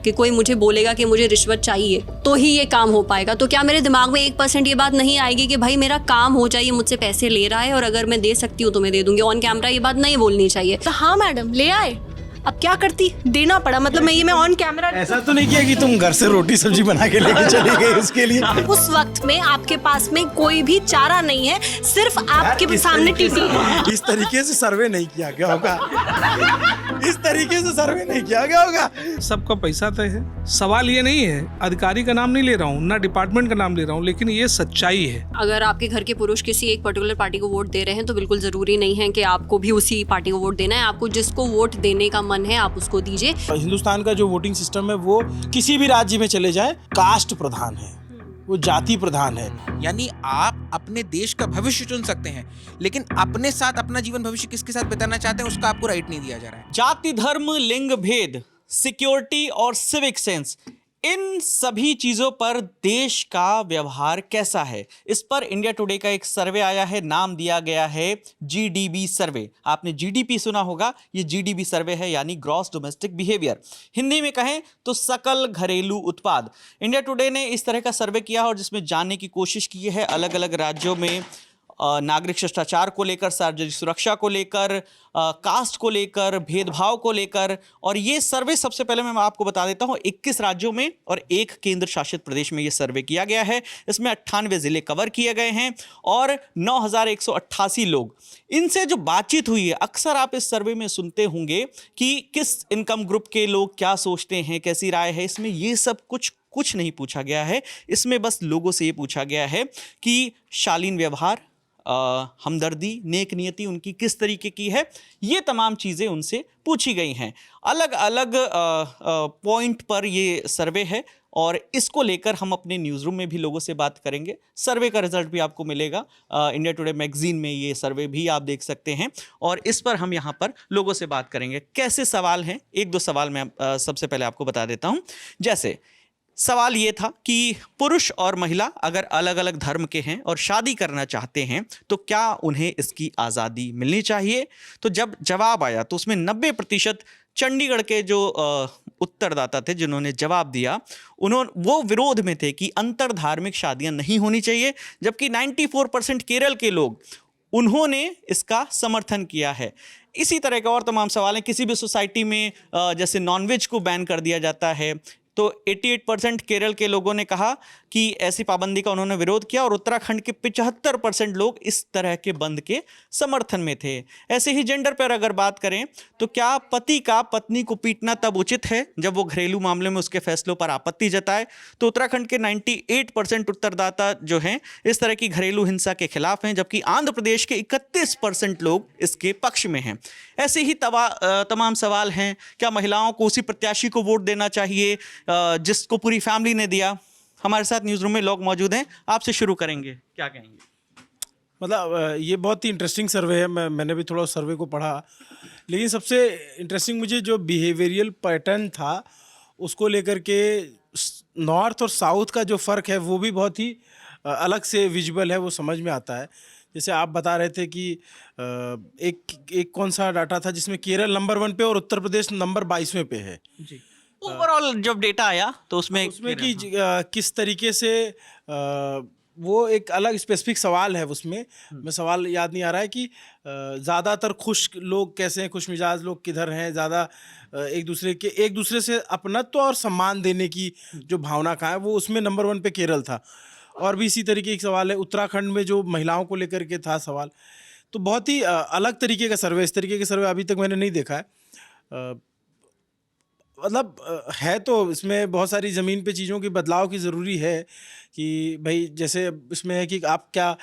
कि कोई मुझे बोलेगा कि मुझे रिश्वत चाहिए तो ही ये काम हो पाएगा। तो क्या मेरे दिमाग में 1% ये बात नहीं आएगी कि भाई मेरा काम हो जाए, मुझसे पैसे ले रहा है और अगर मैं दे सकती हूँ तो मैं दे दूंगी। ऑन कैमरा ये बात नहीं बोलनी चाहिए। तो हाँ मैडम ले आए, अब क्या करती, देना पड़ा। मतलब मैं ऑन कैमरा ऐसा तो नहीं किया कि तुम घर से रोटी सब्जी बना के लेके चली गई उसके लिए? उस वक्त में आपके पास में कोई भी चारा नहीं है, सिर्फ आपके सामने टीटी है। इस तरीके से सर्वे नहीं किया गया होगा, इस तरीके से सर्वे नहीं किया गया होगा। सबका पैसा तय है। सवाल ये नहीं है, अधिकारी का नाम नहीं ले रहा हूँ, ना डिपार्टमेंट का नाम ले रहा हूँ, लेकिन ये सच्चाई है। अगर आपके घर के पुरुष किसी एक पर्टिकुलर पार्टी को वोट दे रहे हैं तो बिल्कुल जरूरी नहीं है कि आपको भी उसी पार्टी को वोट देना है। आपको जिसको वोट देने का मन है आप उसको दीजिए। हिंदुस्तान का जो वोटिंग सिस्टम है वो किसी भी राज्य में चले जाए कास्ट प्रधान है, वो जाति प्रधान है। यानी आप अपने देश का भविष्य चुन सकते हैं, लेकिन अपने साथ अपना जीवन भविष्य किसके साथ बिताना चाहते हैं उसका आपको राइट नहीं दिया जा रहा है। जाति, धर्म, लिंग भेद, सिक्योरिटी और सिविक सेंस, इन सभी चीजों पर देश का व्यवहार कैसा है, इस पर इंडिया टुडे का एक सर्वे आया है। नाम दिया गया है जीडीबी सर्वे। आपने जीडीपी सुना होगा, ये जीडीबी सर्वे है, यानी ग्रॉस डोमेस्टिक बिहेवियर। हिंदी में कहें तो सकल घरेलू उत्पाद। इंडिया टुडे ने इस तरह का सर्वे किया और जिसमें जानने की कोशिश की है अलग अलग राज्यों में नागरिक शिष्टाचार को लेकर, सार्वजनिक सुरक्षा को लेकर, कास्ट को लेकर, भेदभाव को लेकर। और ये सर्वे सबसे पहले मैं आपको बता देता हूँ 21 राज्यों में और एक केंद्र शासित प्रदेश में ये सर्वे किया गया है। इसमें 98 जिले कवर किए गए हैं और 9188 लोग। इनसे जो बातचीत हुई है, अक्सर आप इस सर्वे में सुनते होंगे कि किस इनकम ग्रुप के लोग क्या सोचते हैं, कैसी राय है। इसमें ये सब कुछ नहीं पूछा गया है। इसमें बस लोगों से ये पूछा गया है कि शालीन व्यवहार, हमदर्दी, नेक नियति उनकी किस तरीके की है, ये तमाम चीज़ें उनसे पूछी गई हैं। अलग अलग पॉइंट पर ये सर्वे है और इसको लेकर हम अपने न्यूज़ रूम में भी लोगों से बात करेंगे। सर्वे का रिजल्ट भी आपको मिलेगा, इंडिया टुडे मैगजीन में ये सर्वे भी आप देख सकते हैं और इस पर हम यहाँ पर लोगों से बात करेंगे। कैसे सवाल हैं, एक दो सवाल मैं सबसे पहले आपको बता देता हूँ। जैसे सवाल ये था कि पुरुष और महिला अगर अलग अलग धर्म के हैं और शादी करना चाहते हैं तो क्या उन्हें इसकी आज़ादी मिलनी चाहिए। तो जब जवाब आया तो उसमें 90% चंडीगढ़ के जो उत्तरदाता थे जिन्होंने जवाब दिया, वो विरोध में थे कि अंतर धार्मिक शादियां नहीं होनी चाहिए, जबकि 94% केरल के लोग उन्होंने इसका समर्थन किया है। इसी तरह के और तमाम सवाल हैं। किसी भी सोसाइटी में जैसे नॉनवेज को बैन कर दिया जाता है तो 88% केरल के लोगों ने कहा कि ऐसी पाबंदी का उन्होंने विरोध किया और उत्तराखंड के 75% लोग इस तरह के बंद के समर्थन में थे। ऐसे ही जेंडर पर अगर बात करें तो क्या पति का पत्नी को पीटना तब उचित है जब वो घरेलू मामले में उसके फैसलों पर आपत्ति जताए। तो उत्तराखंड के 98% उत्तरदाता जो हैं इस तरह की घरेलू हिंसा के खिलाफ हैं, जबकि आंध्र प्रदेश के 31% लोग इसके पक्ष में हैं। ऐसे ही तमाम सवाल हैं। क्या महिलाओं को उसी प्रत्याशी को वोट देना चाहिए जिसको पूरी फैमिली ने दिया। हमारे साथ न्यूज़ रूम में लोग मौजूद हैं, आपसे शुरू करेंगे, क्या कहेंगे। मतलब ये बहुत ही इंटरेस्टिंग सर्वे है। मैंने भी थोड़ा सर्वे को पढ़ा, लेकिन सबसे इंटरेस्टिंग मुझे जो बिहेवियरल पैटर्न था उसको लेकर के नॉर्थ और साउथ का जो फ़र्क है वो भी बहुत ही अलग से विजुअल है, वो समझ में आता है। जैसे आप बता रहे थे कि एक कौन सा डाटा था जिसमें केरल नंबर 1 पे और उत्तर प्रदेश नंबर 22वें पे है जी। ओवरऑल जब डेटा आया तो उसमें कि किस तरीके से वो एक अलग स्पेसिफिक सवाल है उसमें, मैं सवाल याद नहीं आ रहा है कि ज़्यादातर खुश लोग कैसे हैं, खुश मिजाज लोग किधर हैं, ज़्यादा एक दूसरे से अपनत्व और सम्मान देने की जो भावना का है वो उसमें नंबर 1 पे केरल था। और भी इसी तरीके एक सवाल है उत्तराखंड में जो महिलाओं को लेकर के था सवाल। तो बहुत ही अलग तरीके का सर्वे, इस तरीके के सर्वे अभी तक मैंने नहीं देखा है। मतलब है तो इसमें बहुत सारी ज़मीन पे चीज़ों की बदलाव की ज़रूरी है कि भाई जैसे इसमें है कि आप क्या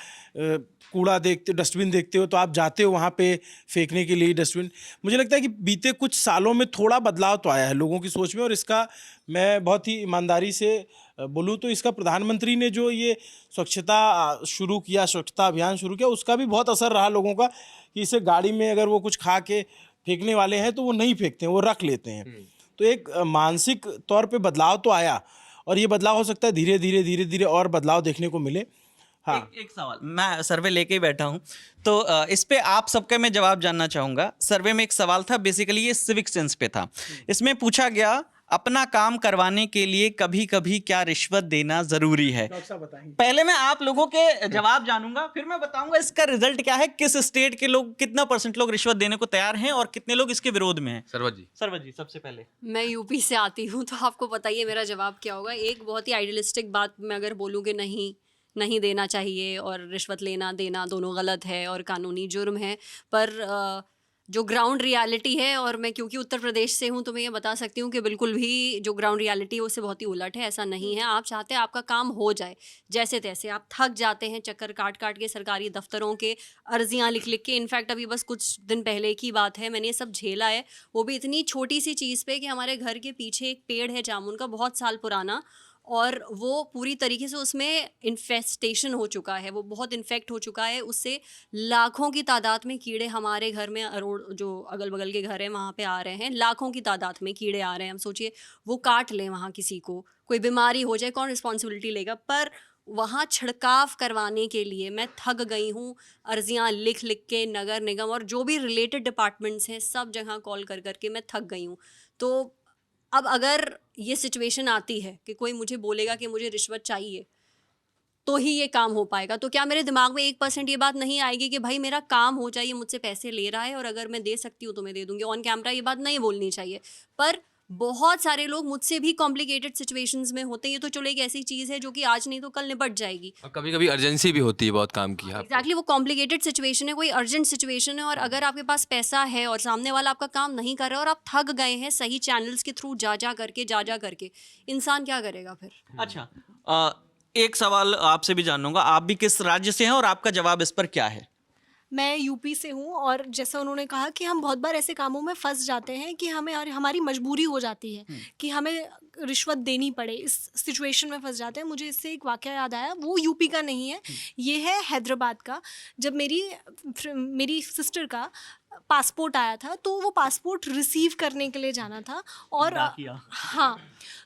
कूड़ा देखते, डस्टबिन देखते हो तो आप जाते हो वहाँ पे फेंकने के लिए डस्टबिन। मुझे लगता है कि बीते कुछ सालों में थोड़ा बदलाव तो आया है लोगों की सोच में, और इसका मैं बहुत ही ईमानदारी से बोलूँ तो इसका प्रधानमंत्री ने जो ये स्वच्छता शुरू किया, स्वच्छता अभियान शुरू किया, उसका भी बहुत असर रहा लोगों का कि इसे गाड़ी में अगर वो कुछ खा के फेंकने वाले हैं तो वो नहीं फेंकते हैं, वो रख लेते हैं। तो एक मानसिक तौर पे बदलाव तो आया और ये बदलाव हो सकता है धीरे धीरे और बदलाव देखने को मिले। हाँ, एक सवाल मैं सर्वे लेके ही बैठा हूँ तो इस पे आप सबका मैं जवाब जानना चाहूँगा। सर्वे में एक सवाल था, बेसिकली ये सिविक सेंस पे था। इसमें पूछा गया अपना काम करवाने के लिए कभी कभी क्या रिश्वत देना जरूरी है? पहले मैं आप लोगों के जवाब जानूंगा, फिर मैं बताऊंगा इसका रिजल्ट क्या है, किस स्टेट के लोग, कितना % लोग रिश्वत देने को तैयार हैं और कितने लोग इसके विरोध में हैं। सरवत जी सबसे पहले। मैं यूपी से आती हूँ तो आपको पता ही है मेरा जवाब क्या होगा। एक बहुत ही आइडियलिस्टिक बात मैं अगर बोलूँ कि नहीं देना चाहिए और रिश्वत लेना देना दोनों गलत है और कानूनी जुर्म है, पर जो ग्राउंड रियलिटी है, और मैं क्योंकि उत्तर प्रदेश से हूँ तो मैं ये बता सकती हूँ कि बिल्कुल भी जो ग्राउंड रियलिटी है उससे बहुत ही उलट है। ऐसा नहीं है। आप चाहते हैं आपका काम हो जाए जैसे तैसे, आप थक जाते हैं चक्कर काट के सरकारी दफ्तरों के अर्जियाँ लिख के। इनफैक्ट अभी बस कुछ दिन पहले की बात है, मैंने ये सब झेला है, वो भी इतनी छोटी सी चीज़ पे कि हमारे घर के पीछे एक पेड़ है जामुन का, बहुत साल पुराना, और वो पूरी तरीके से उसमें इन्फेस्टेशन हो चुका है, वो बहुत इन्फेक्ट हो चुका है, उससे लाखों की तादाद में कीड़े हमारे घर में, जो अगल बगल के घर हैं वहाँ पे आ रहे हैं, लाखों की तादाद में कीड़े आ रहे हैं। हम सोचिए वो काट लें वहाँ किसी को, कोई बीमारी हो जाए, कौन रिस्पॉन्सिबिलिटी लेगा? पर वहाँ छिड़काव करवाने के लिए मैं थक गई हूँ, अर्जियाँ लिख के नगर निगम और जो भी रिलेटेड डिपार्टमेंट्स हैं सब जगह कॉल कर मैं थक गई हूँ। तो अब अगर ये सिचुएशन आती है कि कोई मुझे बोलेगा कि मुझे रिश्वत चाहिए तो ही ये काम हो पाएगा, तो क्या मेरे दिमाग में 1% ये बात नहीं आएगी कि भाई मेरा काम हो जाए, मुझसे पैसे ले रहा है और अगर मैं दे सकती हूँ तो मैं दे दूँगी? ऑन कैमरा ये बात नहीं बोलनी चाहिए, पर बहुत सारे लोग मुझसे भी कॉम्प्लिकेटेड सिचुएशंस में होते हैं। ये तो चलो एक ऐसी चीज़ है जो कि आज नहीं तो कल निपट जाएगी, और कभी कभी अर्जेंसी भी होती है बहुत काम की। एग्जैक्टली वो कॉम्प्लिकेटेड सिचुएशन है, कोई अर्जेंट सिचुएशन है, और अगर आपके पास पैसा है और सामने वाला आपका काम नहीं कर रहा है और आप थक गए हैं सही चैनल्स के थ्रू जा करके, इंसान क्या करेगा फिर? अच्छा, एक सवाल आपसे भी जानूंगा, आप भी किस राज्य से हैं और आपका जवाब इस पर क्या है? मैं यूपी से हूँ और जैसा उन्होंने कहा कि हम बहुत बार ऐसे कामों में फंस जाते हैं कि हमें और हमारी मजबूरी हो जाती है कि हमें रिश्वत देनी पड़े, इस सिचुएशन में फंस जाते हैं। मुझे इससे एक वाक़या याद आया, वो यूपी का नहीं है, ये है हैदराबाद का। जब मेरी सिस्टर का पासपोर्ट आया था तो वो पासपोर्ट रिसीव करने के लिए जाना था, और हाँ,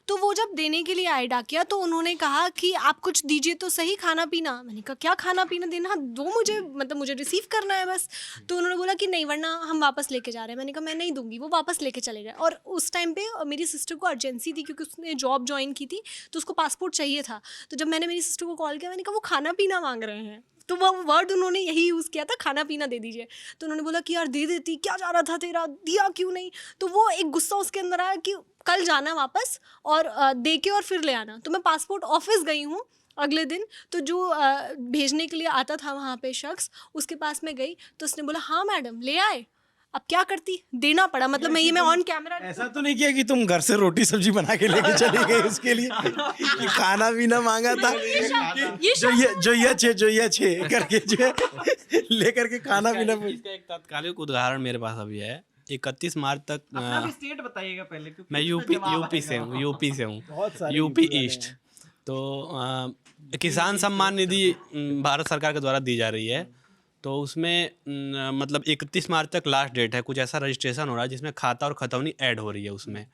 तो वो जब देने के लिए आए डाकिया तो उन्होंने कहा कि आप कुछ दीजिए तो सही, खाना पीना। मैंने कहा क्या खाना पीना देना, दो मुझे, मतलब मुझे रिसीव करना है बस। तो उन्होंने बोला कि नहीं, वरना हम वापस लेके जा रहे हैं। मैंने कहा मैं नहीं दूंगी। वो वापस लेके चले गए, और उस टाइम पे मेरी सिस्टर को अर्जेंसी थी क्योंकि उसने जॉब ज्वाइन की थी तो उसको पासपोर्ट चाहिए था। तो जब मैंने मेरी सिस्टर को कॉल किया, मैंने कहा वो खाना पीना मांग रहे हैं, तो वो वर्ड उन्होंने यही यूज़ किया था, खाना पीना दे दीजिए। तो उन्होंने बोला कि यार दे देती, क्या जा रहा था तेरा, दिया क्यों नहीं? तो वो एक गुस्सा उसके अंदर आया कि कल जाना वापस और दे के और फिर ले आना। तो मैं पासपोर्ट ऑफिस गई हूँ अगले दिन, तो जो भेजने के लिए आता था वहाँ पे शख्स, उसके पास में गई तो उसने बोला हाँ मैडम ले आए। अब क्या करती, देना पड़ा। मतलब मैं ऑन कैमरा। ऐसा तो नहीं किया कि तुम घर से रोटी सब्जी बना के लेके चली गई उसके लिए कि खाना भी ना मांगा था, जो ये छे करके जो लेकर के खाना भी ना। इसका एक तात्कालिक उदाहरण मेरे पास अभी है। 31 मार्च तक स्टेट बताइएगा पहले, क्योंकि मैं यूपी से हूँ, यूपी ईस्ट। तो किसान सम्मान निधि भारत सरकार के द्वारा दी जा रही है, तो उसमें मतलब 31 मार्च तक लास्ट डेट है। कुछ ऐसा रजिस्ट्रेशन हो रहा है जिसमें खाता और खतौनी ऐड हो रही है उसमें।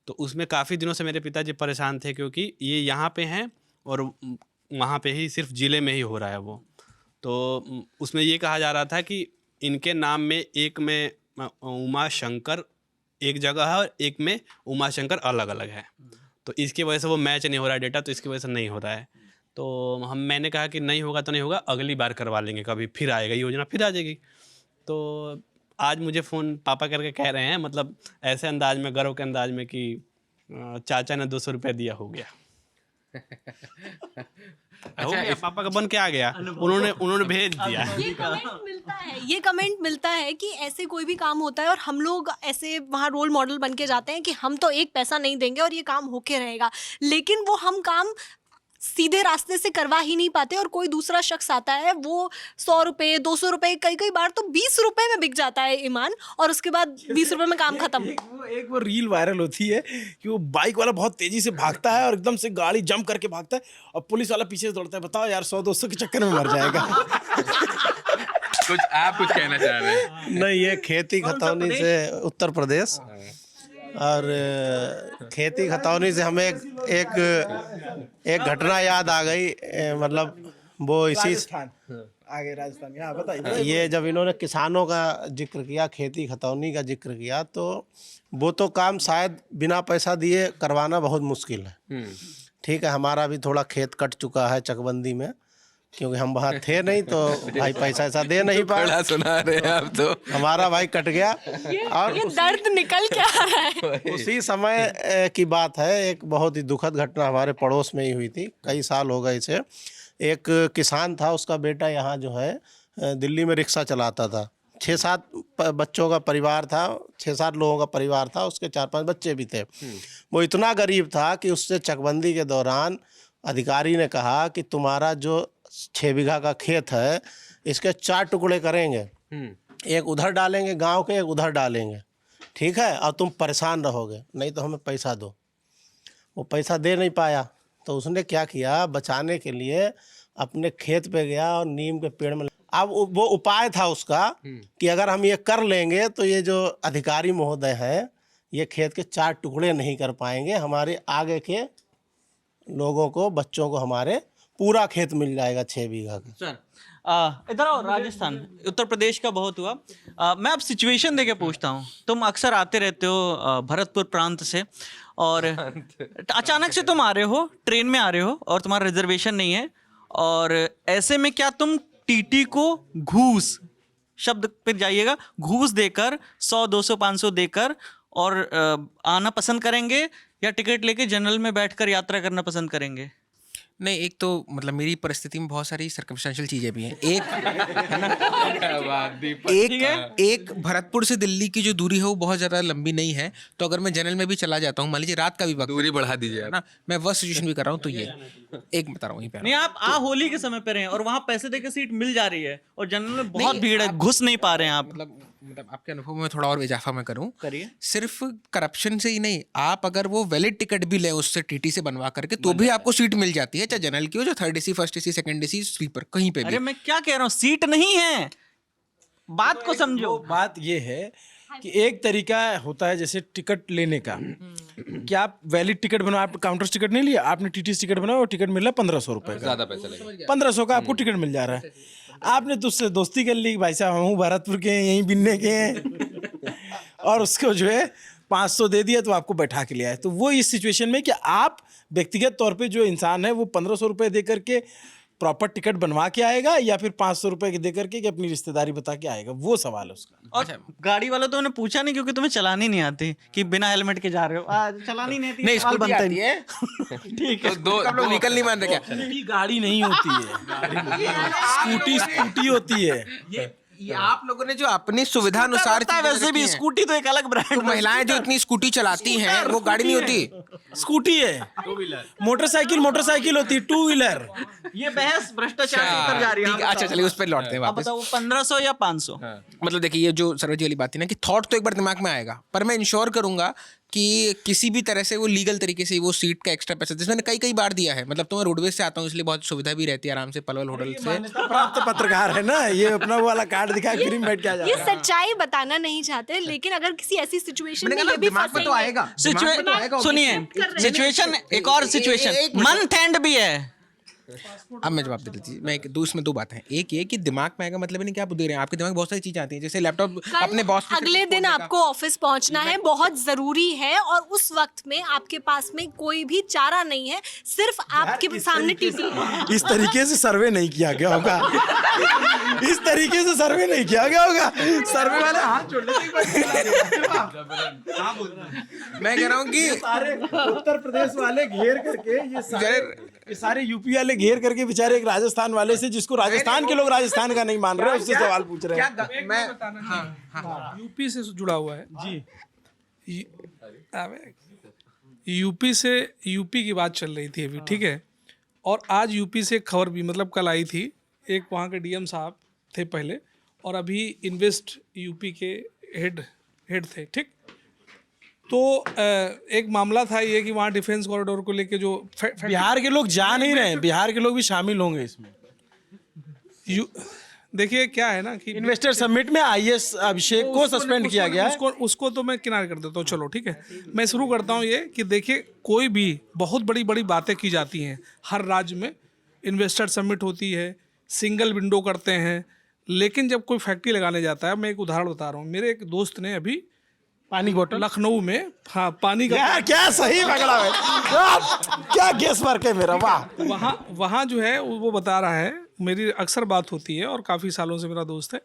तो उसमें काफ़ी दिनों से मेरे पिताजी परेशान थे क्योंकि ये यहाँ पे हैं और वहाँ पे ही सिर्फ ज़िले में ही हो रहा है वो। तो उसमें ये कहा जा रहा था कि इनके नाम में एक में उमा शंकर एक जगह है और एक में उमा शंकर अलग अलग है, तो इसकी वजह से वो मैच नहीं हो रहा है डेटा, तो इसकी वजह से नहीं हो रहा है। तो मैंने कहा कि नहीं होगा तो नहीं होगा, अगली बार करवा लेंगे, कभी फिर आएगा योजना, फिर आ जाएगी। तो आज मुझे फ़ोन पापा करके कह रहे हैं, मतलब ऐसे अंदाज में, गर्व के अंदाज में, कि चाचा ने 200 रुपये दिया, हो गया। हो गया, पापा का बन के आ गया, उन्होंने भेज दिया। ये कमेंट मिलता है कि ऐसे कोई भी काम होता है और हम लोग ऐसे वहाँ रोल मॉडल बन के जाते हैं कि हम तो एक पैसा नहीं देंगे और ये काम होके रहेगा, लेकिन वो हम काम सीधे रास्ते से करवा ही नहीं पाते। और कोई दूसरा शख्स आता है, वो 100 रुपये 200 रुपये, कई बार तो 20 रुपये में बिक जाता है ईमान, और उसके बाद 20 रुपये में काम खत्म। एक वो रील वायरल होती है कि वो बाइक वाला बहुत तेजी से भागता है और एकदम से गाड़ी जंप करके भागता है और पुलिस वाला पीछे से दौड़ता है। बताओ यार, 100-200 के चक्कर में मर जाएगा। कुछ कहना चाह रहे हैं? नहीं, ये खेती खतौनी से उत्तर प्रदेश, और खेती खतौनी से हमें एक घटना याद आ गई। मतलब वो इसी आगे राजस्थान हाँ बताइए। ये जब इन्होंने किसानों का जिक्र किया, खेती खतौनी का जिक्र किया, तो वो तो काम शायद बिना पैसा दिए करवाना बहुत मुश्किल है। ठीक है, हमारा भी थोड़ा खेत कट चुका है चकबंदी में, क्योंकि हम वहाँ थे नहीं तो भाई पैसा ऐसा दे नहीं पाए। बड़ा सुना रहे हैं आप तो। हमारा भाई कट गया और ये दर्द निकल क्या रहा है। उसी समय की बात है, एक बहुत ही दुखद घटना हमारे पड़ोस में ही हुई थी, कई साल हो गए इसे। एक किसान था, उसका बेटा यहाँ जो है दिल्ली में रिक्शा चलाता था। 6-7 बच्चों का परिवार था, 6-7 लोगों का परिवार था, उसके 4-5 बच्चे भी थे। वो इतना गरीब था कि उससे चकबंदी के दौरान अधिकारी ने कहा कि तुम्हारा जो 6 बीघा का खेत है, इसके 4 टुकड़े करेंगे, एक उधर डालेंगे गांव के, एक उधर डालेंगे, ठीक है, और तुम परेशान रहोगे, नहीं तो हमें पैसा दो। वो पैसा दे नहीं पाया, तो उसने क्या किया, बचाने के लिए अपने खेत पे गया और नीम के पेड़ में। अब वो उपाय था उसका कि अगर हम ये कर लेंगे तो ये जो अधिकारी महोदय हैं, ये खेत के 4 टुकड़े नहीं कर पाएंगे, हमारे आगे के लोगों को, बच्चों को हमारे पूरा खेत मिल जाएगा 6 बीघा का। सर इधर आओ, राजस्थान उत्तर प्रदेश का बहुत हुआ। मैं अब सिचुएशन देके पूछता हूँ, तुम अक्सर आते रहते हो भरतपुर प्रांत से, और अचानक से तुम आ रहे हो, ट्रेन में आ रहे हो और तुम्हारा रिजर्वेशन नहीं है, और ऐसे में क्या तुम टीटी को घूस, शब्द पे जाइएगा, घूस देकर 100, 200, 500 देकर और आना पसंद करेंगे, या टिकट लेके जनरल में बैठकर यात्रा करना पसंद करेंगे? नहीं, एक तो मतलब मेरी परिस्थिति में बहुत सारी सर्कमस्टेंशियल चीज़ें भी हैं। एक भरतपुर से दिल्ली की जो दूरी है वो बहुत ज़्यादा लंबी नहीं है, तो अगर मैं जनरल में भी चला जाता हूँ, मान लीजिए रात का भी वक्त, दूरी बढ़ा दीजिए ना, मैं वर्स्ट सिचुएशन भी कर रहा हूँ, तो ये एक बता रहा हूँ। नहीं, आप होली के समय पे रहे हैं और वहां पैसे देकर सीट मिल जा रही है और जनरल में बहुत भीड़ है, घुस नहीं पा रहे हैं आप। मतलब आपके अनुभव में थोड़ा और इजाफा मैं करूं, करिए। सिर्फ करप्शन से ही नहीं, आप अगर वो वैलिड टिकट भी लें उससे टीटी से बनवा करके, तो भी आपको सीट मिल जाती है, चाहे जनरल की हो, चाहे 3rd AC, 1st AC, 2nd AC, sleeper, कहीं पे भी। अरे मैं क्या कह रहा हूँ, सीट नहीं है, बात को समझो। बात ये है कि एक तरीका होता है जैसे टिकट लेने का, कि आप वैलिड टिकट बनवा, आप काउंटर टिकट नहीं लिया, आपने टीटी टिकट बनाया और टिकट मिल रहा 1500 रुपये का, ज्यादा पैसा लगेगा, 1500 का आपको टिकट मिल जा रहा है। आपने तो उससे दोस्ती कर ली, भाई साहब हम भरतपुर के हैं, यहीं बिन्ने के हैं, और उसको जो है 500 दे दिया तो आपको बैठा के ले आए। तो वो इस सिचुएशन में कि आप व्यक्तिगत तौर पे जो इंसान है वो 1500 रुपये दे करके प्रॉपर टिकट बनवा के आएगा, या फिर 500 रुपये दे करके कि अपनी रिश्तेदारी बता के आएगा, वो सवाल है उसका। और गाड़ी वाला तो उन्हें पूछा नहीं, क्योंकि तुम्हें चलानी नहीं आती, कि बिना हेलमेट के जा रहे हो, चलानी नहीं आती, नहीं, सवाल स्कूटी बनता आती ही है। ठीक है, दो व्हीकल नहीं मान रहे क्या? स्कूटी गाड़ी नहीं होती है, स्कूटी होती है। ये आप लोगों ने जो अपनी सुविधा अनुसार है, वैसे भी स्कूटी तो एक अलग ब्रांड, तो महिलाएं जो इतनी स्कूटी चलाती हैं वो गाड़ी नहीं होती, स्कूटी है, मोटरसाइकिल होती है, 2 व्हीलर। ये बहस भ्रष्टाचार की तरफ जा रही है। ठीक है, अच्छा चलिए उस पर लौटते हैं अब वापस। बताओ 1500 या 500? मतलब देखिए, ये जो सरोज जी वाली बात है ना, कि थॉट तो एक बार दिमाग में आएगा, पर मैं इंश्योर करूंगा कि किसी भी तरह से वो लीगल तरीके से वो सीट का एक्स्ट्रा पैसा, जिसमें मैंने कई बार दिया है, मतलब तो मैं रोडवेज से आता हूँ, इसलिए बहुत सुविधा भी रहती है, आराम से पलवल होटल से। प्राप्त पत्रकार है ना, ये अपना वो वाला कार्ड दिखा फ्री में बैठ के आ जाता ये है। सच्चाई बताना नहीं चाहते, लेकिन अगर किसी ऐसी सिचुएशन में मैंने कहा ये ना, भी दिमाग में तो आएगा, सुनिए, सिचुएशन, एक और सिचुएशन मंथ एंड भी है। अब मैं जवाब दे देती, मैं इसमें 2 बातें हैं। एक ये कि दिमाग में आएगा मतलब नहीं कि आप दे रहे हैं, आपके दिमाग में बहुत सारी चीजें आती हैं, जैसे लैपटॉप अपने बॉस, अगले दिन आपको ऑफिस पहुंचना है, बहुत जरूरी है, और उस वक्त में आपके पास में कोई भी चारा नहीं है, सिर्फ आपके सामने टीटी है। इस तरीके से सर्वे नहीं किया गया होगा, इस तरीके से सर्वे नहीं किया गया होगा, सर्वे वाले हाथ जोड़ लेते। मैं कह रहा हूँ कि सारे उत्तर प्रदेश वाले घेर करके, ये सारे यूपी वाले घेर करके बेचारे एक राजस्थान वाले से, जिसको राजस्थान के लोग राजस्थान का नहीं मान रहे, उससे सवाल पूछ रहे हैं। मैं यूपी से जुड़ा हुआ है जी, यूपी से, यूपी की बात चल रही थी अभी, ठीक है, और आज यूपी से एक खबर भी, मतलब कल आई थी, एक वहाँ के डीएम साहब थे पहले, और अभी इन्वेस्ट यूपी के हेड थे, ठीक। तो एक मामला था ये कि वहाँ डिफेंस कॉरिडोर को लेके जो बिहार के लोग जा नहीं रहे हैं, बिहार के लोग भी शामिल होंगे इसमें। देखिए क्या है ना कि इन्वेस्टर समिट में IAS अभिषेक को सस्पेंड किया गया है। उसको तो मैं किनारे कर देता हूँ, चलो ठीक है। मैं शुरू करता हूँ ये कि देखिए, कोई भी बहुत बड़ी बड़ी बातें की जाती हैं, हर राज्य में इन्वेस्टर समिट होती है, सिंगल विंडो करते हैं, लेकिन जब कोई फैक्ट्री लगाने जाता है, मैं एक उदाहरण बता रहा हूँ, मेरे एक दोस्त ने अभी पानी बोतल लखनऊ में, हाँ, पानी का यार क्या सही पकड़ा है यार, क्या गेस वर्क है मेरा, वाह। वहाँ जो है वो बता रहा है, मेरी अक्सर बात होती है और काफ़ी सालों से मेरा दोस्त है,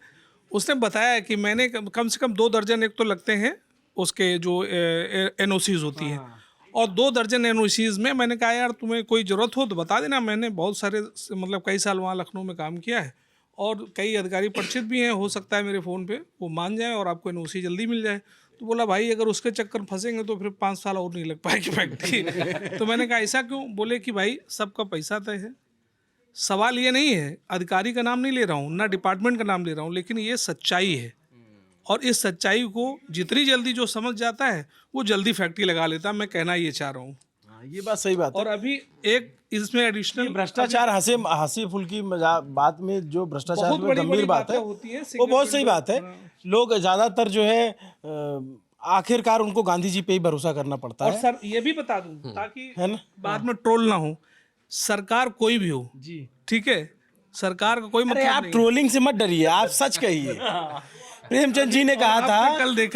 उसने बताया कि मैंने कम से कम 2 दर्जन एक तो लगते हैं उसके जो NOCs होती हैं, और 2 दर्जन NOCs में मैंने कहा यार तुम्हें कोई ज़रूरत हो तो बता देना, मैंने बहुत सारे मतलब कई साल वहाँ लखनऊ में काम किया है और कई अधिकारी परिचित भी हैं, हो सकता है मेरे फ़ोन पे वो मान जाए और आपको NOC जल्दी मिल जाए। तो बोला भाई अगर उसके चक्कर फंसेंगे तो फिर 5 साल और नहीं लग पाएगी फैक्ट्री। तो मैंने कहा ऐसा क्यों? बोले कि भाई सबका पैसा तय है, सवाल ये नहीं है, अधिकारी का नाम नहीं ले रहा हूँ, ना डिपार्टमेंट का नाम ले रहा हूँ, लेकिन ये सच्चाई है और इस सच्चाई को जितनी जल्दी जो समझ जाता है वो जल्दी फैक्ट्री लगा लेता है, मैं कहना ये चाह रहा हूँ। ये बात सही बात है। और अभी एक इसमें एडिशनल भ्रष्टाचार हंसी फुल्की बात में जो भ्रष्टाचार बहुत में बड़ी गंभीर बात है होती है, वो बहुत सही बात है। लोग ज्यादातर जो है आखिरकार उनको गांधी जी पे ही भरोसा करना पड़ता और है। सर ये भी बता दूं ताकि है ना? बाद में ट्रोल ना हो, सरकार कोई भी हो जी ठीक है, सरकार का कोई अरे मतलब आप नहीं। ट्रोलिंग से मत डरिए, आप सच कहिए। प्रेमचंद जी ने कहा था, आपने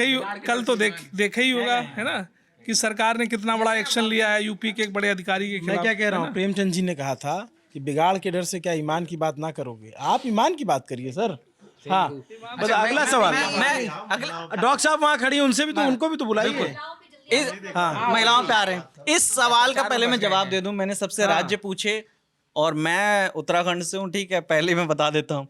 कल तो देखा ही होगा है ना कि सरकार ने कितना बड़ा एक्शन लिया है यूपी के एक बड़े अधिकारी के मैं खिलाफ। क्या कह रहा हूँ, प्रेमचंद जी ने कहा था कि बिगाड़ के डर से क्या ईमान की बात ना करोगे, आप ईमान की बात करिए सर। हाँ बस अगला सवाल, डॉक्टर साहब वहाँ खड़ी हैं, उनसे भी तो उनको भी तो बुलाइए। महिलाओं पे आ रहे हैं। इस सवाल का पहले मैं जवाब दे दूं, मैंने सबसे राज्य पूछे और मैं उत्तराखंड से हूं, ठीक है, पहले मैं बता देता हूं।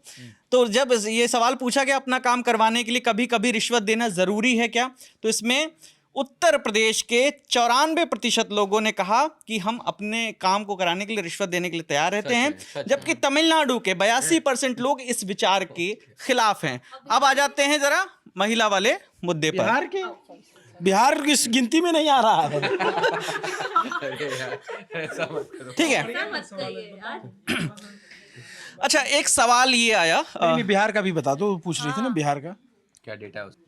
तो जब ये सवाल पूछा गया अपना काम करवाने के लिए कभी कभी रिश्वत देना जरूरी है क्या, तो इसमें उत्तर प्रदेश के 94% लोगों ने कहा कि हम अपने काम को कराने के लिए रिश्वत देने के लिए तैयार रहते हैं, जबकि तमिलनाडु के 82% लोग इस विचार के खिलाफ हैं। अब आ जाते हैं जरा महिला वाले मुद्दे पर। बिहार इस गिनती में नहीं आ रहा है। ठीक है, अच्छा एक सवाल ये आया, नहीं, बिहार का भी बता दो, पूछ रही थी ना बिहार का। क्या डेटा है उसका?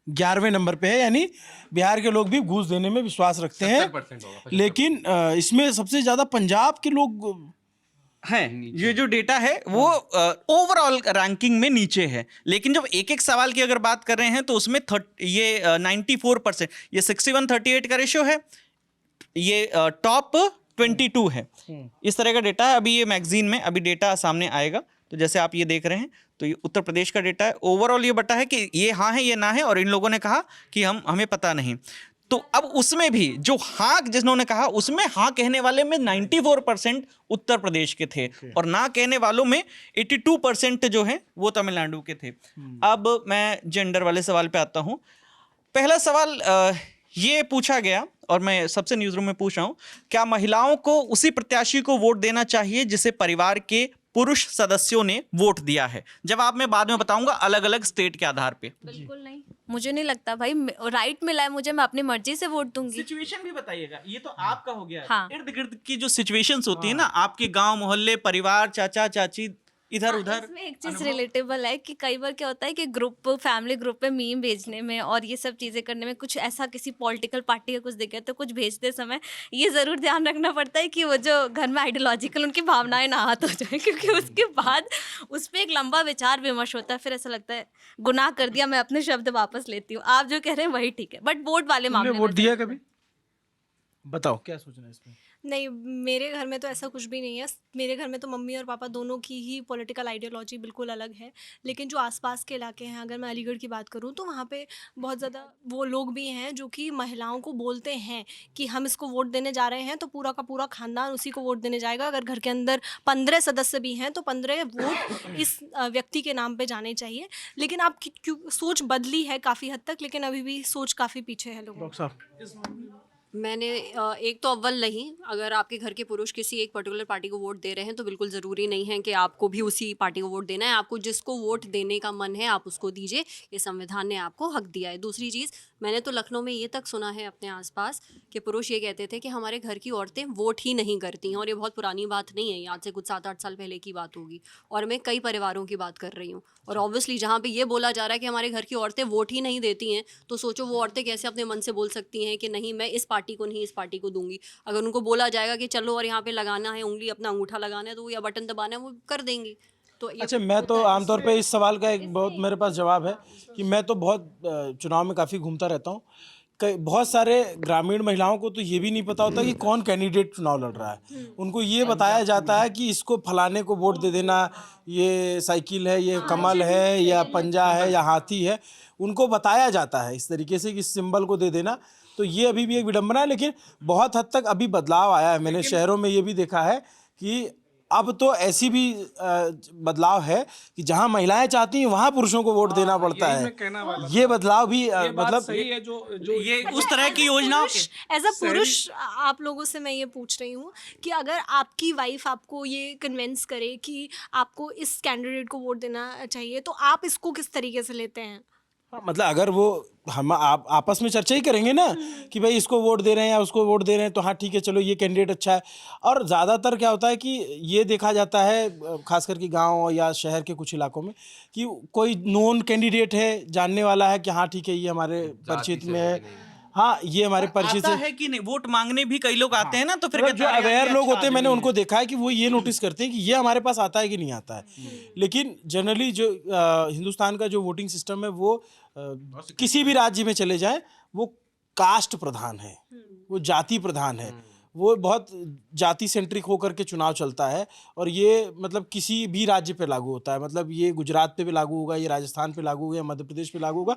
11वें नंबर पे है, यानी बिहार के लोग भी घूस देने में विश्वास रखते हैं, 70% होगा। लेकिन इसमें सबसे ज्यादा पंजाब के लोग हैं। ये जो डेटा है वो ओवरऑल रैंकिंग में नीचे है, लेकिन जब एक एक सवाल की अगर बात कर रहे हैं तो उसमें 94%, ये 61-38 का रेशियो है, ये टॉप 22 है। इस तरह का डेटा है। अभी ये मैगजीन में अभी डेटा सामने आएगा, तो जैसे आप ये देख रहे हैं तो ये उत्तर प्रदेश का डेटा है। ओवरऑल ये बता है कि ये हाँ है ये ना है, और इन लोगों ने कहा कि हमें पता नहीं। तो अब उसमें भी जो हाँ जिन्होंने कहा उसमें हाँ कहने वाले में 94% उत्तर प्रदेश के थे और ना कहने वालों में 82% जो है वो तमिलनाडु के थे। अब मैं जेंडर वाले सवाल पे आता हूँ। पहला सवाल ये पूछा गया और मैं सबसे न्यूज़ रूम में पूछ रहा हूँ, क्या महिलाओं को उसी प्रत्याशी को वोट देना चाहिए जिसे परिवार के पुरुष सदस्यों ने वोट दिया है? जवाब मैं बाद में बताऊंगा अलग अलग स्टेट के आधार पे। बिल्कुल नहीं, मुझे नहीं लगता भाई, राइट मिला है मुझे, मैं अपनी मर्जी से वोट दूंगी। सिचुएशन भी बताइएगा, ये तो आपका हो गया। हाँ। इर्द गिर्द की जो सिचुएशंस होती है ना, आपके गांव मोहल्ले परिवार चाचा चाची इधर उधर। इसमें एक चीज रिलेटेबल है कि कई बार क्या होता है कि फैमिली ग्रुप पे मीम भेजने में और ये सब चीजें करने में कुछ ऐसा किसी पॉलिटिकल पार्टी का कुछ दिखे तो कुछ भेजते समय ये जरूर ध्यान रखना पड़ता है कि वो जो घर में आइडियोलॉजिकल उनकी भावनाएं ना हाथ हो जाए, क्योंकि उसके बाद उस पर एक लंबा विचार विमर्श होता है, फिर ऐसा लगता है गुनाह कर दिया, मैं अपने शब्द वापस लेती हूँ, आप जो कह रहे हैं वही ठीक है। बट वोट वाले मामले में वोट दिया कभी? बताओ क्या सोचना है इसमें। नहीं, मेरे घर में तो ऐसा कुछ भी नहीं है। मेरे घर में तो मम्मी और पापा दोनों की ही पॉलिटिकल आइडियोलॉजी बिल्कुल अलग है। लेकिन जो आसपास के इलाके हैं, अगर मैं अलीगढ़ की बात करूं तो वहाँ पे बहुत ज़्यादा वो लोग भी हैं जो कि महिलाओं को बोलते हैं कि हम इसको वोट देने जा रहे हैं तो पूरा का पूरा खानदान उसी को वोट देने जाएगा। अगर घर के अंदर 15 सदस्य भी हैं तो 15 वोट इस व्यक्ति के नाम पे जाने चाहिए। लेकिन आप सोच बदली है काफ़ी हद तक, लेकिन अभी भी सोच काफ़ी पीछे है लोगों। डॉक्टर साहब, मैंने एक तो अव्वल नहीं, अगर आपके घर के पुरुष किसी एक पर्टिकुलर पार्टी को वोट दे रहे हैं तो बिल्कुल ज़रूरी नहीं है कि आपको भी उसी पार्टी को वोट देना है। आपको जिसको वोट देने का मन है आप उसको दीजिए, ये संविधान ने आपको हक दिया है। दूसरी चीज़, मैंने तो लखनऊ में ये तक सुना है अपने आसपास कि पुरुष ये कहते थे कि हमारे घर की औरतें वोट ही नहीं करती हैं, और ये बहुत पुरानी बात नहीं है, ये आज से कुछ 7-8 साल पहले की बात होगी, और मैं कई परिवारों की बात कर रही हूँ। और ऑब्वियसली जहाँ पे ये बोला जा रहा है कि हमारे घर की औरतें वोट ही नहीं देती हैं, तो सोचो वो औरतें कैसे अपने मन से बोल सकती हैं कि नहीं मैं इस पार्टी को नहीं इस पार्टी को दूंगी। अगर उनको बोला जाएगा कि चलो और यहाँ पे लगाना है उंगली, अपना अंगूठा लगाना है, तो या बटन दबाना है, वो कर देंगी। तो ये अच्छा, मैं तो आमतौर पे इस सवाल का एक बहुत मेरे पास जवाब है कि मैं तो बहुत चुनाव में काफ़ी घूमता रहता हूँ। कई बहुत सारे ग्रामीण महिलाओं को तो ये भी नहीं पता होता कि कौन कैंडिडेट चुनाव लड़ रहा है। उनको ये बताया जाता है कि इसको फलाने को वोट दे देना, ये साइकिल है, ये कमल है, या पंजा है, या हाथी है, उनको बताया जाता है इस तरीके से कि इस सिंबल को दे देना। तो ये अभी भी एक विडंबना है, लेकिन बहुत हद तक अभी बदलाव आया है। मैंने शहरों में ये भी देखा है कि अब तो ऐसी भी बदलाव है कि जहां महिलाएं चाहती हैं वहां पुरुषों को वोट देना पड़ता यही है। मैं कहना वाला ये बदलाव भी ये बात मतलब सही है जो ये उस तरह की योजनाओं के एज अ पुरुष आप लोगों से मैं ये पूछ रही हूँ कि अगर आपकी वाइफ आपको ये कन्विंस करे कि आपको इस कैंडिडेट को वोट देना चाहिए, तो आप इसको किस तरीके से लेते हैं? मतलब अगर वो हम आप आपस में चर्चा ही करेंगे ना कि भाई इसको वोट दे रहे हैं या उसको वोट दे रहे हैं, तो हाँ ठीक है, चलो ये कैंडिडेट अच्छा है। और ज़्यादातर क्या होता है कि ये देखा जाता है खास करके गांव या शहर के कुछ इलाकों में कि कोई नोन कैंडिडेट है, जानने वाला है कि हाँ ठीक है ये हमारे परिचित में है, हाँ ये हमारे परिचित आता है कि नहीं, वोट मांगने भी कई लोग आते हैं ना, तो फिर मतलब जो कहते हैं, अवेयर यार, लोग अच्छा होते हैं, मैंने आदमी उनको देखा है कि वो ये नोटिस करते हैं कि ये हमारे पास आता है कि नहीं आता है। लेकिन जनरली जो हिंदुस्तान का जो वोटिंग सिस्टम है वो किसी भी राज्य में चले जाएं, वो कास्ट प्रधान है, वो जाति प्रधान है, वो बहुत जाति सेंट्रिक होकर के चुनाव चलता है। और ये मतलब किसी भी राज्य पे लागू होता है, मतलब ये गुजरात पे भी लागू होगा, ये राजस्थान पे लागू होगा, मध्य प्रदेश पे लागू होगा,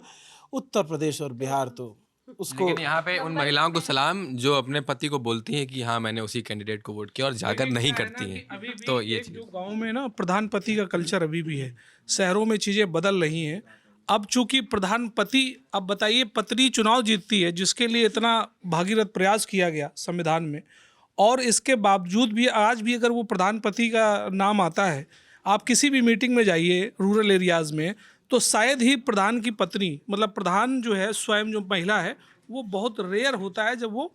उत्तर प्रदेश और बिहार तो उसको। लेकिन यहाँ पे उन महिलाओं को सलाम जो अपने पति को बोलती हैं कि हाँ मैंने उसी कैंडिडेट को वोट किया और जाकर नहीं करती हैं। तो ये चीज़ जो गांव में ना प्रधानपति का कल्चर अभी भी है, शहरों में चीज़ें बदल रही हैं। अब चूंकि प्रधानपति, अब बताइए पत्नी चुनाव जीतती है जिसके लिए इतना भागीरथ प्रयास किया गया संविधान में, और इसके बावजूद भी आज भी अगर वो प्रधानपति का नाम आता है, आप किसी भी मीटिंग में जाइए रूरल एरियाज़ में, तो शायद ही प्रधान की पत्नी, मतलब प्रधान जो है स्वयं जो महिला है, वो बहुत रेयर होता है जब वो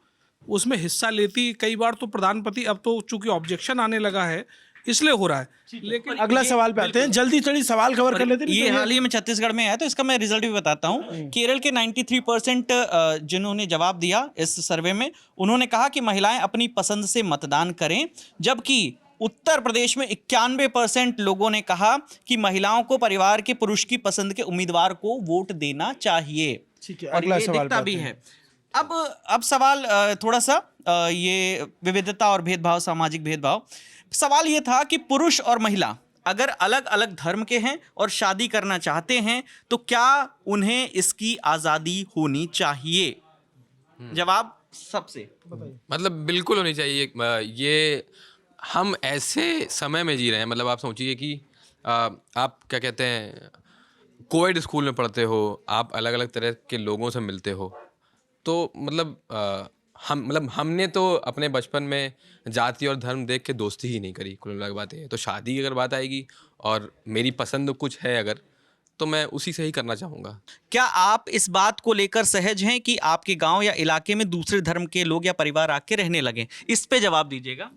उसमें हिस्सा लेती। कई बार तो प्रधानपति, अब तो चूंकि ऑब्जेक्शन आने लगा है इसलिए हो रहा है। लेकिन अगला सवाल पे आते हैं, जल्दी चली सवाल कवर कर लेते हैं। ये हाल ही में छत्तीसगढ़ में आया, तो इसका मैं रिजल्ट भी बताता हूँ। केरल के 93% जिन्होंने जवाब दिया इस सर्वे में, उन्होंने कहा कि महिलाएं अपनी पसंद से मतदान करें, जबकि उत्तर प्रदेश में 91% लोगों ने कहा कि महिलाओं को परिवार के पुरुष की पसंद के उम्मीदवार को वोट देना चाहिए। ठीक है, और अगला ये सवाल दिखता पे भी आते है। हैं। अब सवाल थोड़ा सा ये विविधता और भेदभाव, सामाजिक भेदभाव। सवाल ये था कि पुरुष और महिला अगर अलग अलग धर्म के हैं और शादी करना चाहते हैं, तो क्या उन्हें इसकी आज़ादी होनी चाहिए? जवाब सबसे मतलब बिल्कुल होनी चाहिए। ये हम ऐसे समय में जी रहे हैं, मतलब आप सोचिए कि आप क्या कहते हैं, कोएड स्कूल में पढ़ते हो, आप अलग अलग तरह के लोगों से मिलते हो, तो मतलब हमने तो अपने बचपन में जाति और धर्म देख के दोस्ती ही नहीं करी। कुल मिला बात है, तो शादी की अगर बात आएगी और मेरी पसंद कुछ है अगर, तो मैं उसी से ही करना चाहूँगा। क्या आप इस बात को लेकर सहज हैं कि आपके गांव या इलाके में दूसरे धर्म के लोग या परिवार आके रहने लगे? इस पे जवाब दीजिएगा।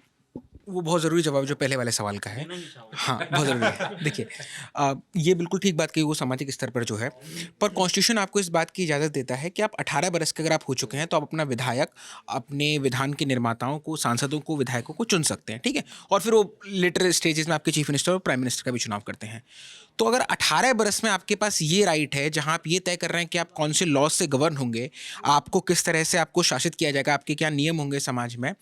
वो बहुत ज़रूरी जवाब जो पहले वाले सवाल का है। हाँ, बहुत ज़रूरी है। देखिए, ये बिल्कुल ठीक बात कही वो सामाजिक स्तर पर जो है, पर कॉन्स्टिट्यूशन आपको इस बात की इजाज़त देता है कि आप 18 बरस के अगर आप हो चुके हैं तो आप अपना विधायक, अपने विधान के निर्माताओं को, सांसदों को, विधायकों को चुन सकते हैं, ठीक है। और फिर वो लेटर स्टेजेस में आपके चीफ मिनिस्टर और प्राइम मिनिस्टर का भी चुनाव करते हैं। तो अगर 18 बरस में आपके पास ये राइट है जहाँ आप ये तय कर रहे हैं कि आप कौन से लॉ से गवर्न होंगे, आपको किस तरह से आपको शासित किया जाएगा, आपके क्या नियम होंगे समाज में,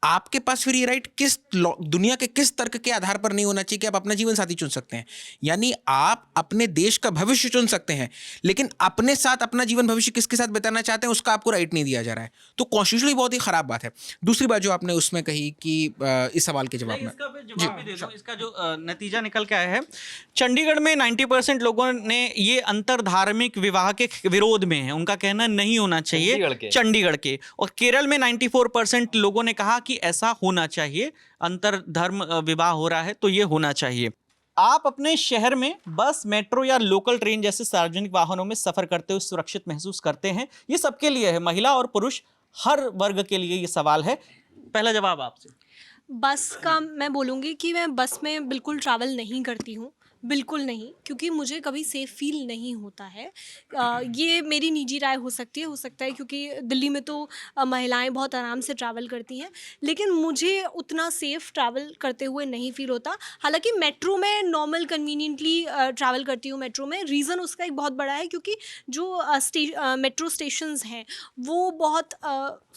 आपके पास फिर ये राइट किस दुनिया के किस तर्क के आधार पर नहीं होना चाहिए कि आप अपना जीवन साथी चुन सकते हैं। यानी आप अपने देश का भविष्य चुन सकते हैं, लेकिन अपने साथ अपना जीवन भविष्य किसके साथ बिताना चाहते हैं उसका आपको राइट नहीं दिया जा रहा है। तो कॉन्स्टिट्यूशनली बहुत ही खराब बात है। दूसरी बात जो आपने उसमें कही कि इस सवाल के जवाब में जवाब भी दे दो। इसका जो नतीजा निकल के आया है, चंडीगढ़ में 90% लोगों ने ये अंतरधार्मिक विवाह के विरोध में है, उनका कहना नहीं होना चाहिए चंडीगढ़ के। और केरल में 94% लोगों ने कहा कि ऐसा होना चाहिए, अंतर धर्म विवाह हो रहा है तो ये होना चाहिए। आप अपने शहर में बस, मेट्रो या लोकल ट्रेन जैसे सार्वजनिक वाहनों में सफर करते हुए सुरक्षित महसूस करते हैं? ये सबके लिए है, महिला और पुरुष हर वर्ग के लिए ये सवाल है। पहला जवाब आपसे। बस का मैं बोलूँगी कि मैं बस में बिल्कुल ट्रैवल नहीं करती हूँ, बिल्कुल नहीं, क्योंकि मुझे कभी सेफ़ फ़ील नहीं होता है। ये मेरी निजी राय हो सकता है क्योंकि दिल्ली में तो महिलाएं बहुत आराम से ट्रैवल करती हैं, लेकिन मुझे उतना सेफ़ ट्रैवल करते हुए नहीं फ़ील होता। हालांकि मेट्रो में नॉर्मल कन्वीनियंटली ट्रैवल करती हूँ मेट्रो में। रीज़न उसका एक बहुत बड़ा है क्योंकि जो मेट्रो स्टेशंस हैं वो बहुत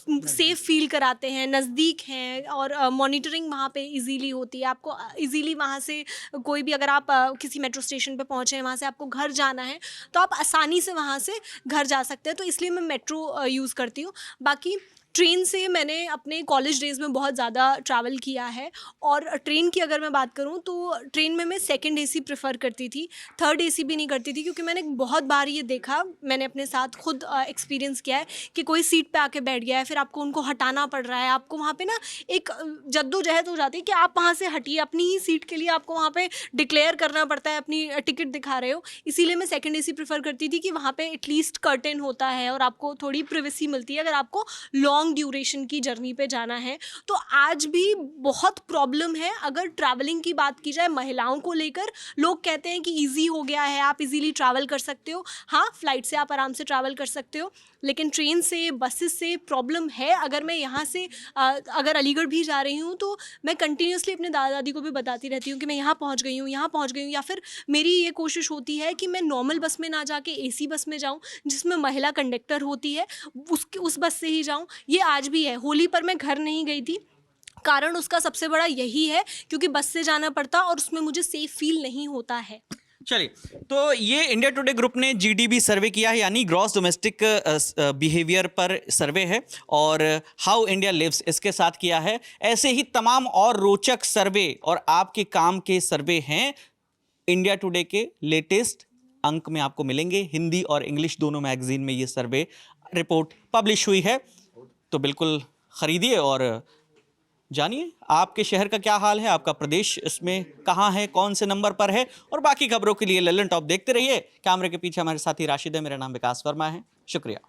सेफ़ फ़ील कराते हैं, नज़दीक हैं, और मॉनिटरिंग वहाँ पे इजीली होती है। आपको इजीली वहाँ से कोई भी, अगर आप किसी मेट्रो स्टेशन पे पहुँचे हैं, वहाँ से आपको घर जाना है तो आप आसानी से वहाँ से घर जा सकते हैं, तो इसलिए मैं मेट्रो यूज़ करती हूँ। बाकी ट्रेन से मैंने अपने कॉलेज डेज़ में बहुत ज़्यादा ट्रैवल किया है, और ट्रेन की अगर मैं बात करूँ तो ट्रेन में मैं सेकंड एसी प्रेफर करती थी, थर्ड एसी भी नहीं करती थी, क्योंकि मैंने बहुत बार ये देखा, मैंने अपने साथ खुद एक्सपीरियंस किया है कि कोई सीट पे आके बैठ गया है, फिर आपको उनको हटाना पड़ रहा है, आपको वहाँ पे ना एक जद्दोजहद हो जाती है कि आप वहाँ से हटिए, अपनी ही सीट के लिए आपको वहाँ पे डिक्लेयर करना पड़ता है, अपनी टिकट दिखा रहे हो। इसीलिए मैं सेकंड एसी प्रेफर करती थी कि वहाँ पे एटलीस्ट कर्टेन होता है और आपको थोड़ी प्रिवेसी मिलती है अगर आपको लॉन्ग ड्यूरेशन की जर्नी पे जाना है। तो आज भी बहुत प्रॉब्लम है अगर ट्रैवलिंग की बात की जाए महिलाओं को लेकर। लोग कहते हैं कि इजी हो गया है, आप इजीली ट्रैवल कर सकते हो। हाँ, फ्लाइट से आप आराम से ट्रैवल कर सकते हो, लेकिन ट्रेन से, बसेस से प्रॉब्लम है। अगर मैं यहाँ से अगर अलीगढ़ भी जा रही हूँ तो मैं कंटिन्यूसली अपने दादा दादी को भी बताती रहती हूँ कि मैं यहाँ पहुँच गई हूँ, यहाँ पहुँच गई हूँ, या फिर मेरी ये कोशिश होती है कि मैं नॉर्मल बस में ना जाके एसी बस में जाऊँ जिसमें महिला कंडक्टर होती है, उस बस से ही जाऊँ। ये आज भी है। होली पर मैं घर नहीं गई थी, कारण उसका सबसे बड़ा यही है क्योंकि बस से जाना पड़ता और उसमें मुझे सेफ फील नहीं होता है। चलिए, तो ये इंडिया टुडे ग्रुप ने जीडीबी सर्वे किया है, यानी ग्रॉस डोमेस्टिक बिहेवियर पर सर्वे है, और हाउ इंडिया लिव्स इसके साथ किया है। ऐसे ही तमाम और रोचक सर्वे और आपके काम के सर्वे हैं इंडिया टुडे के लेटेस्ट अंक में आपको मिलेंगे। हिंदी और इंग्लिश दोनों मैगजीन में ये सर्वे रिपोर्ट पब्लिश हुई है, तो बिल्कुल खरीदिए और जानिए आपके शहर का क्या हाल है, आपका प्रदेश इसमें कहाँ है, कौन से नंबर पर है। और बाकी खबरों के लिए लल्लन टॉप देखते रहिए। कैमरे के पीछे हमारे साथी राशिद है, मेरा नाम विकास वर्मा है। शुक्रिया।